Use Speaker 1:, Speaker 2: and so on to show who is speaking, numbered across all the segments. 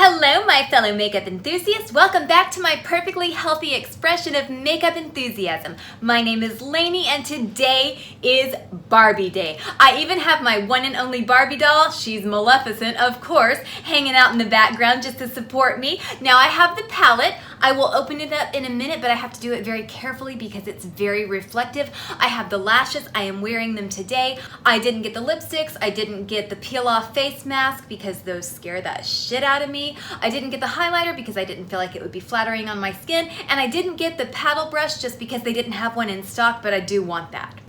Speaker 1: Hello, my fellow makeup enthusiasts. Welcome back to my perfectly healthy expression of makeup enthusiasm. My name is Lainey and today is Barbie Day. I even have my one and only Barbie doll, she's Maleficent of course, hanging out in the background just to support me. Now I have the palette. I will open it up in a minute, but I have to do it very carefully because it's very reflective. I have the lashes, I am wearing them today. I didn't get the lipsticks, I didn't get the peel off face mask because those scare the shit out of me. I didn't get the highlighter because I didn't feel like it would be flattering on my skin, and I didn't get the paddle brush just because they didn't have one in stock, but I do want that.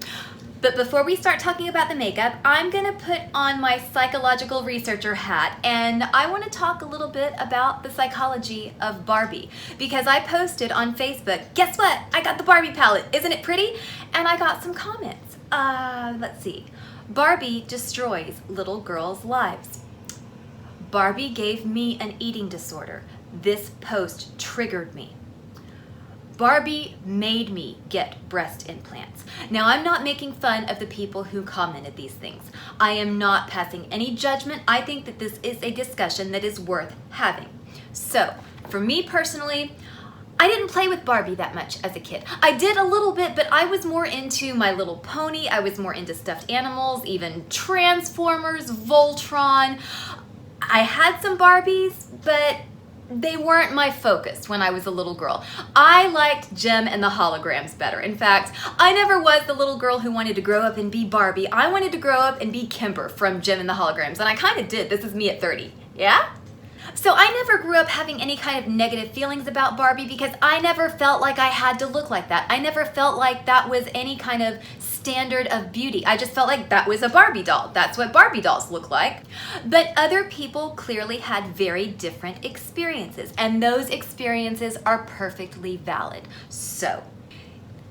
Speaker 1: But before we start talking about the makeup, I'm gonna put on my psychological researcher hat and I wanna talk a little bit about the psychology of Barbie because I posted on Facebook, guess what? I got the Barbie palette, isn't it pretty? And I got some comments. Let's see. Barbie destroys little girls' lives. Barbie gave me an eating disorder. This post triggered me. Barbie made me get breast implants. Now, I'm not making fun of the people who commented these things. I am not passing any judgment. I think that this is a discussion that is worth having. So, for me personally, I didn't play with Barbie that much as a kid. I did a little bit, but I was more into My Little Pony. I was more into stuffed animals, even Transformers, Voltron. I had some Barbies, but they weren't my focus when I was a little girl. I liked Jem and the holograms better. In fact, I never was the little girl who wanted to grow up and be Barbie. I wanted to grow up and be Kimber from Jem and the holograms, and I kind of did. This is me at 30, yeah? So I never grew up having any kind of negative feelings about Barbie because I never felt like I had to look like that. I never felt like that was any kind of standard of beauty. I just felt like that was a Barbie doll. That's what Barbie dolls look like. But other people clearly had very different experiences, and those experiences are perfectly valid. So,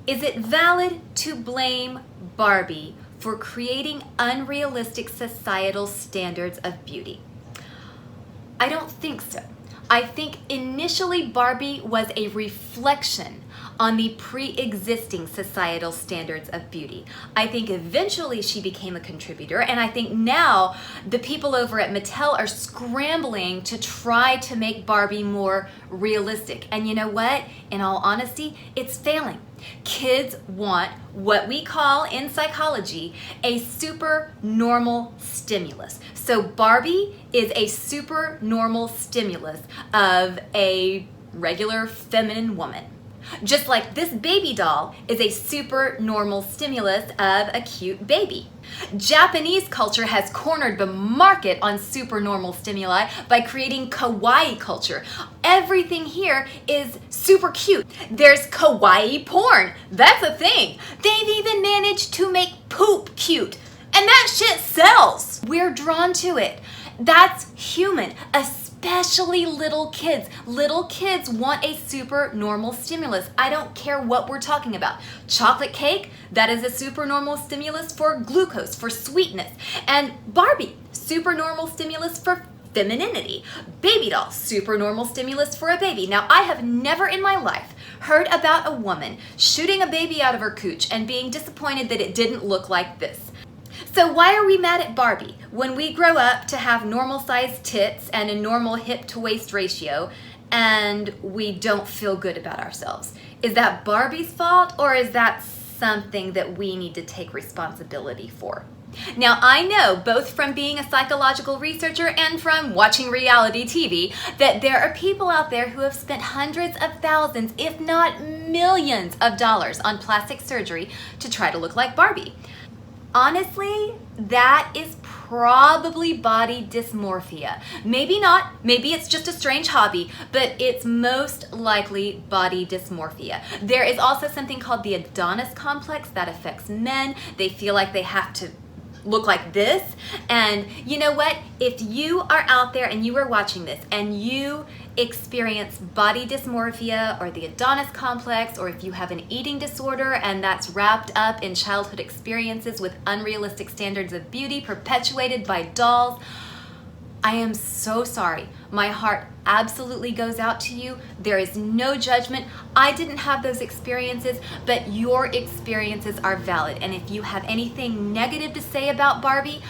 Speaker 1: is it valid to blame Barbie for creating unrealistic societal standards of beauty? I don't think so. I think initially Barbie was a reflection on the pre-existing societal standards of beauty. I think eventually she became a contributor, and I think now the people over at Mattel are scrambling to try to make Barbie more realistic. And you know what? In all honesty, it's failing. Kids want what we call in psychology a supernormal stimulus. So Barbie is a supernormal stimulus of a regular feminine woman. Just like this baby doll is a supernormal stimulus of a cute baby. Japanese culture has cornered the market on supernormal stimuli by creating kawaii culture. Everything here is super cute. There's kawaii porn. That's a thing. They've even managed to make poop cute. And that shit sells. We're drawn to it. That's human, especially little kids. Little kids want a supernormal stimulus. I don't care what we're talking about. Chocolate cake, that is a supernormal stimulus for glucose, for sweetness. And Barbie, supernormal stimulus for femininity. Baby doll, supernormal stimulus for a baby. Now, I have never in my life heard about a woman shooting a baby out of her cooch and being disappointed that it didn't look like this. So why are we mad at Barbie when we grow up to have normal sized tits and a normal hip to waist ratio and we don't feel good about ourselves? Is that Barbie's fault, or is that something that we need to take responsibility for? Now, I know, both from being a psychological researcher and from watching reality TV, that there are people out there who have spent hundreds of thousands, if not millions of dollars on plastic surgery to try to look like Barbie. Honestly, that is probably body dysmorphia. Maybe not, maybe it's just a strange hobby, but it's most likely body dysmorphia. There is also something called the Adonis Complex that affects men. They feel like they have to look like this. And you know what? If you are out there and you are watching this and you experience body dysmorphia or the Adonis Complex, or if you have an eating disorder and that's wrapped up in childhood experiences with unrealistic standards of beauty perpetuated by dolls, I am so sorry. My heart absolutely goes out to you. There is no judgment. I didn't have those experiences, but your experiences are valid. And if you have anything negative to say about Barbie,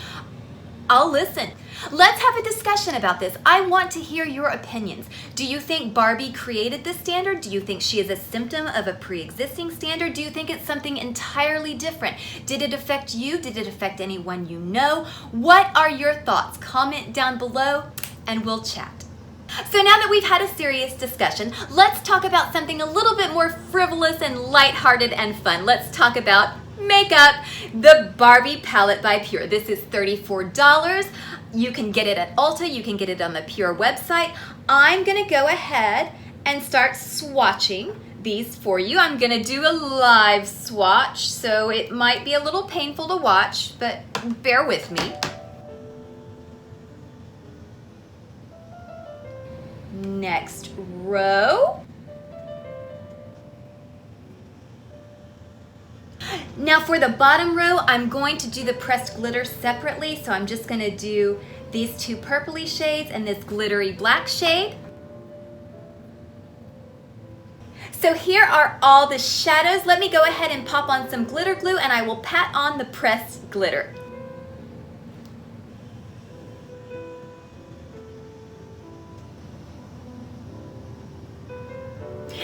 Speaker 1: I'll listen. Let's have a discussion about this. I want to hear your opinions. Do you think Barbie created this standard? Do you think she is a symptom of a pre-existing standard? Do you think it's something entirely different? Did it affect you? Did it affect anyone you know? What are your thoughts? Comment down below and we'll chat. So now that we've had a serious discussion, let's talk about something a little bit more frivolous and lighthearted and fun. Let's talk about makeup. The Barbie palette by PUR. This is $34. You can get it at Ulta. You can get it on the PUR website. I'm going to go ahead and start swatching these for you. I'm going to do a live swatch, so it might be a little painful to watch, but bear with me. Next row. Now for the bottom row, I'm going to do the pressed glitter separately, so I'm just going to do these two purpley shades and this glittery black shade. So here are all the shadows. Let me go ahead and pop on some glitter glue and I will pat on the pressed glitter.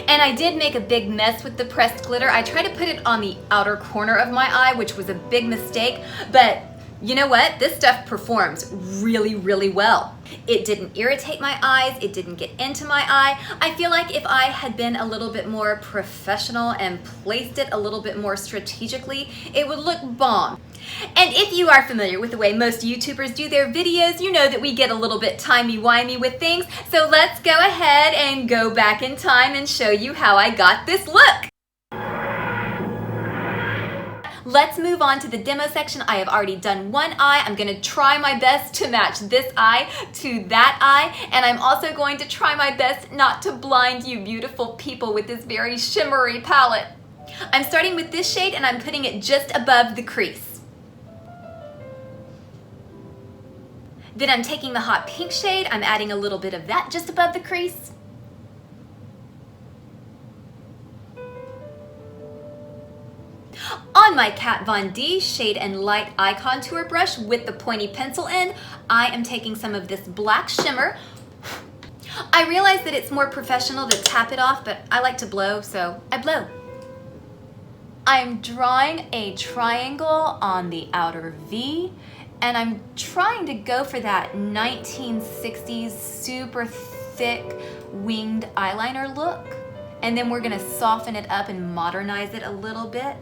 Speaker 1: And I did make a big mess with the pressed glitter. I tried to put it on the outer corner of my eye, which was a big mistake, but you know what? This stuff performs really, really well. It didn't irritate my eyes. It didn't get into my eye. I feel like if I had been a little bit more professional and placed it a little bit more strategically, it would look bomb. And if you are familiar with the way most YouTubers do their videos, you know that we get a little bit timey-wimey with things. So let's go ahead and go back in time and show you how I got this look. Let's move on to the demo section. I have already done one eye. I'm going to try my best to match this eye to that eye. And I'm also going to try my best not to blind you beautiful people with this very shimmery palette. I'm starting with this shade and I'm putting it just above the crease. Then I'm taking the hot pink shade. I'm adding a little bit of that just above the crease. On my Kat Von D Shade and Light Eye Contour brush with the pointy pencil end, I am taking some of this black shimmer. I realize that it's more professional to tap it off, but I like to blow, so I blow. I'm drawing a triangle on the outer V, and I'm trying to go for that 1960s super thick winged eyeliner look. And then we're gonna soften it up and modernize it a little bit.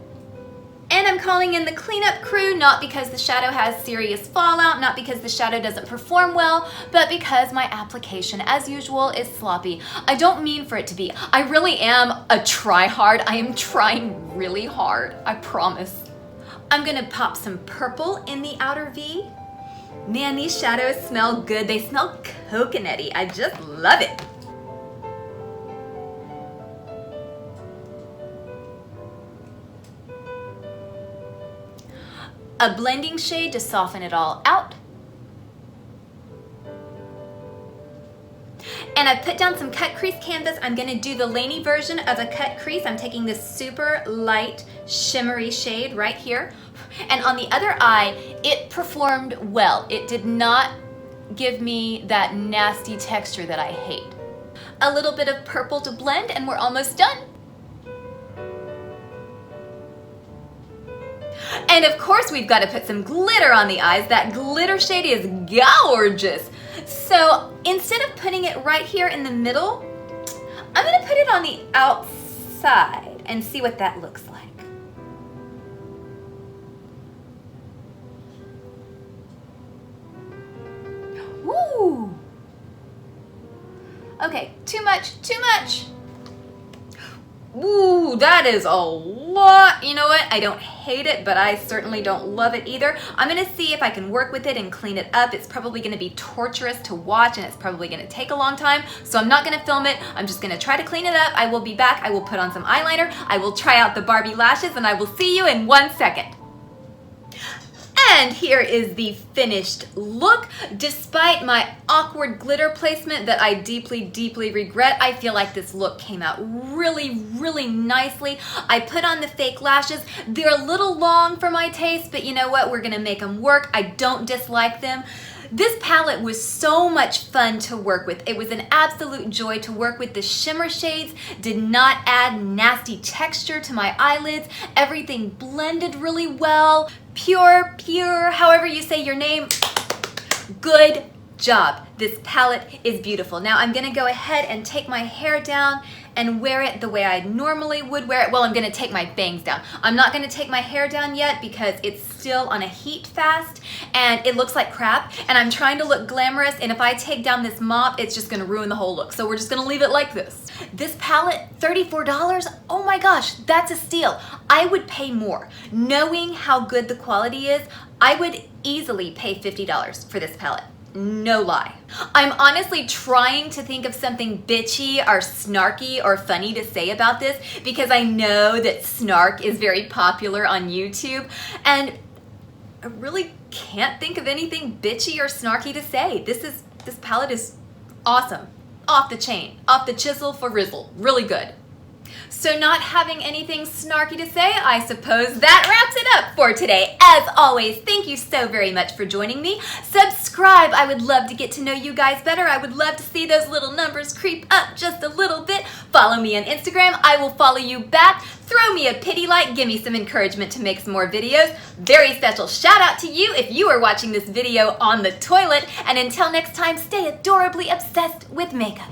Speaker 1: And I'm calling in the cleanup crew, not because the shadow has serious fallout, not because the shadow doesn't perform well, but because my application, as usual, is sloppy. I don't mean for it to be. I really am a try-hard. I am trying really hard, I promise. I'm gonna pop some purple in the outer V. Man, these shadows smell good. They smell coconutty. I just love it. A blending shade to soften it all out. And I put down some cut crease canvas. I'm gonna do the Lainey version of a cut crease. I'm taking this super light shimmery shade right here. And on the other eye, it performed well. It did not give me that nasty texture that I hate. A little bit of purple to blend and we're almost done. And of course we've got to put some glitter on the eyes. That glitter shade is gorgeous. So instead of putting it right here in the middle, I'm going to put it on the outside and see what that looks like. Woo! Okay, too much, too much. Ooh, that is a lot. You know what? I don't hate it, but I certainly don't love it either. I'm gonna see if I can work with it and clean it up. It's probably gonna be torturous to watch and it's probably gonna take a long time, so I'm not gonna film it. I'm just gonna try to clean it up. I will be back. I will put on some eyeliner. I will try out the Barbie lashes and I will see you in 1 second. And here is the finished look. Despite my awkward glitter placement that I deeply, deeply regret, I feel like this look came out really, really nicely. I put on the fake lashes. They're a little long for my taste, but you know what? We're gonna make them work. I don't dislike them. This palette was so much fun to work with. It was an absolute joy to work with. The shimmer shades did not add nasty texture to my eyelids. Everything blended really well. PUR, however you say your name, good job. This palette is beautiful. Now I'm gonna go ahead and take my hair down and wear it the way I normally would wear it. Well, I'm gonna take my bangs down. I'm not gonna take my hair down yet because it's still on a heat fast and it looks like crap, and I'm trying to look glamorous, and if I take down this mop, it's just gonna ruin the whole look. So we're just gonna leave it like this. This palette, $34, oh my gosh, that's a steal. I would pay more. Knowing how good the quality is, I would easily pay $50 for this palette. No lie. I'm honestly trying to think of something bitchy or snarky or funny to say about this because I know that snark is very popular on YouTube, and I really can't think of anything bitchy or snarky to say. This palette is awesome. Off the chain, off the chisel for Rizzle. Really good. So not having anything snarky to say, I suppose that wraps it up for today. As always, thank you so very much for joining me. Subscribe. I would love to get to know you guys better. I would love to see those little numbers creep up just a little bit. Follow me on Instagram. I will follow you back. Throw me a pity like. Give me some encouragement to make some more videos. Very special shout out to you if you are watching this video on the toilet. And until next time, stay adorably obsessed with makeup.